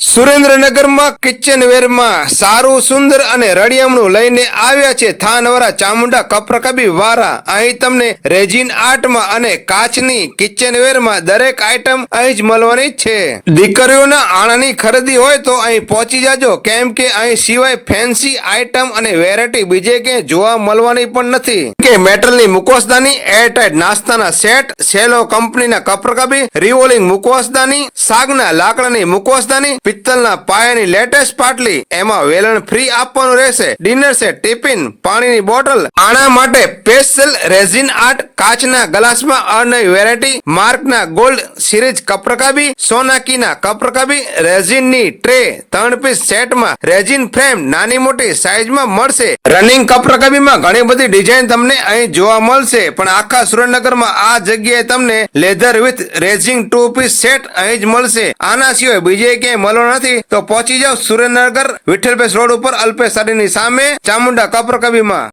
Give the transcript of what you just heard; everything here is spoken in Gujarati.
સુરેન્દ્રનગરમાં કિચનવેરમાં સારું સુંદર અને રળિયામણું લઈને આવ્યા છે થાનવાળા ચામુંડા કપરકબી વાળા। અહીં તમને રેઝિન આર્ટમાં અને કાચની કિચનવેરમાં દરેક આઈટમ અહીં જ મળવાની છે। દીકરીઓના આણાની ખરીદી હોય તો અહીં પહોંચી જાજો, કેમ કે અહીં સિવાય ફેન્સી આઈટમ અને વેરાયટી બીજે ક્યાંય જોવા મળવાની પણ નથી। કે મેટલની મુખવાસદાની, એરટાઇટ નાસ્તાના સેટ, સેલો કંપનીના કપરકબી, રિવોલ્વિંગ મુખવાસદાની, સાગના લાકડાની મુખવાસદાની, પિત્તળના પાયાની લેટેસ્ટ પાટલી, એમાં વેલણ ફ્રી આપવાનું રહેશે। ડિનર સેટ, ટિફિન, પાણીની બોટલ, આના માટે સ્પેશિયલ રેઝિન આર્ટ, કાચના ગ્લાસમાં અનવી વેરાયટી, માર્કના ગોલ્ડ સિરીઝ કપરકબી, સોનાકીના કપરકબી, રેઝિનની ટ્રે 3 પીસ સેટમાં રેઝિન ફ્રેમ નાની મોટી સાઈઝમાં મળશે। રનિંગ કપરકબીમાં ઘણી બધી ડિઝાઇન તમને અહીં જોવા મળશે, પણ આખા સુરેન્દ્રનગરમાં આ જગ્યાએ તમને leather with resin 2 piece set અહીં જ મળશે। આના સિવાય બીજે ક્યાંય મળવાનો નથી તો પહોંચી જાવ સુરેન્દ્રનગર વિઠ્ઠલપેશ રોડ ઉપર અલ્પેશ સાડીની સામે ચામુંડા કપરકબીમાં।